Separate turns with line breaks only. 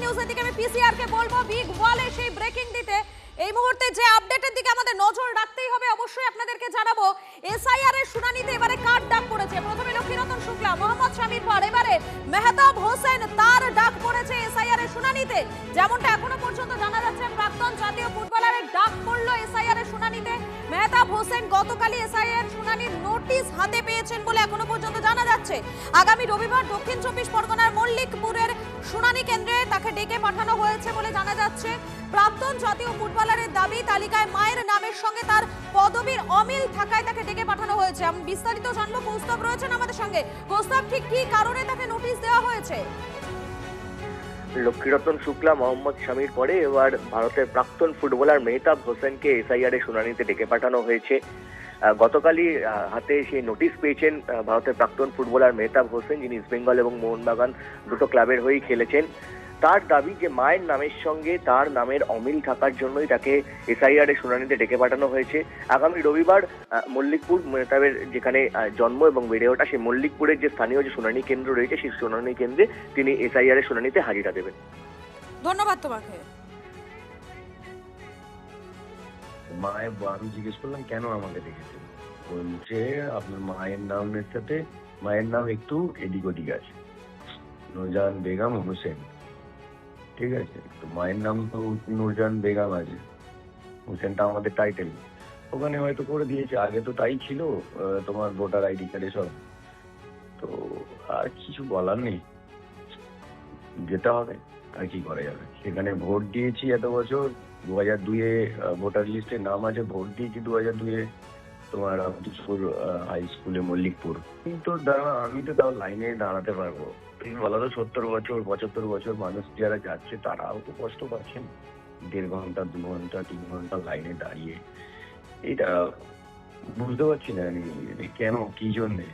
নিউজের দিকে আমি পিসিআর কে বলবো বিগ ওয়ালে সেই ব্রেকিং দিতে। এই মুহূর্তে যে আপডেটের দিকে আমাদের নজর রাখতেই হবে, অবশ্যই আপনাদেরকে জানাবো এসআইআর এর শুনানিতে এবারে কার ডাক পড়েছে। প্রথমে লক্ষ্মীরতন শুক্লা, মোহাম্মদ শামীর পর এবারে মেহতাব হোসেন, তার ডাক পড়েছে এসআইআর এর শুনানিতে। যেমনটা এখনো পর্যন্ত জানা যাচ্ছে, প্রাক্তন জাতীয় ফুটবলারের ডাক পড়লো এসআইআর এর শুনানিতে। মেহতাব হোসেন গতকালই এসআইআর শুনানির নোটিশ হাতে পেয়েছেন বলে এখনো পর্যন্ত জানা যাচ্ছে। আগামী রবিবার দক্ষিণ 24 পরগনার মল্লিকপুরের শুনানি কেন্দ্রে তাকে ডেকে পাঠানো হয়েছে বলে জানা যাচ্ছে। প্রাক্তন জাতীয় ফুটবলারের দাবি, তালিকায় মায়ের নামের সঙ্গে তার পদবীর অমিল থাকায় তাকে ডেকে পাঠানো হয়েছে। আমি বিস্তারিত জানবো, কৌস্তব রয়েছেন আমাদের সঙ্গে। কৌস্তব, ঠিক কি কারণে তাকে নোটিশ দেওয়া হয়েছে?
লক্ষ্মীরতন শুক্লা, মোহাম্মদ শামীর পরে এবার ভারতের প্রাক্তন ফুটবলার মেহতাব হোসেনকে এসআইআর এর শুনানিতে ডেকে পাঠানো হয়েছে। গতকালই হাতে সেই নোটিশ পেয়েছেন ভারতের প্রাক্তন ফুটবলার মেহতাব হোসেন, যিনি ইস্ট বেঙ্গল এবং মোহনবাগান দুটো ক্লাবের হয়েই খেলেছেন। তার দাবি যে মায়ের নামের সঙ্গে তার নামের অমিল থাকার জন্যই তাকে এসআইআর এর শুনানিতে ডেকে পাঠানো হয়েছে। আগামী রবিবার মল্লিকপুর, মেহতাবের যেখানে জন্ম এবং বেড়ে ওঠা, সেই মল্লিকপুরের যে স্থানীয় যে শুনানি কেন্দ্র রয়েছে, সেই শুনানি কেন্দ্রে তিনি এসআইআর এর শুনানিতে হাজিরা দেবেন।
ধন্যবাদ তোমাকে।
আমি জিজ্ঞেস করলাম কেন আমাকে দেখেছেন, বলছে আপনার মায়ের নামের সাথে মায়ের নাম একটু এদিক ওদিক আছে, নূরজাহান বেগম হোসেন। ঠিক আছে, তো মায়ের নাম তো নূরজাহান বেগম আছে, হোসেনটা আমাদের টাইটেল, ওখানে হয়তো করে দিয়েছে, আগে তো তাই ছিল তোমার ভোটার আইডি কার্ডে সব। তো আর কিছু বলার নেই, যেতে হবে, আর কি করা যাবে। সেখানে ভোট দিয়েছি এত বছর, 2002-এ ভোটার লিস্টে নাম আছে, ভোট দিয়েছি 2002-এ তোমার আব্দুসপুর হাই স্কুলে মল্লিকপুর। কিন্তু আমি তো তাও লাইনে দাঁড়াতে পারবো, তুমি বলো তো 70 বছর 75 বছর মানুষ যারা যাচ্ছে তারাও তো কষ্ট পাচ্ছেন, 1.5 ঘন্টা 2 ঘন্টা 3 ঘন্টা লাইনে দাঁড়িয়ে। এটা বুঝতে পারছি না আমি কেন, কি জন্যে।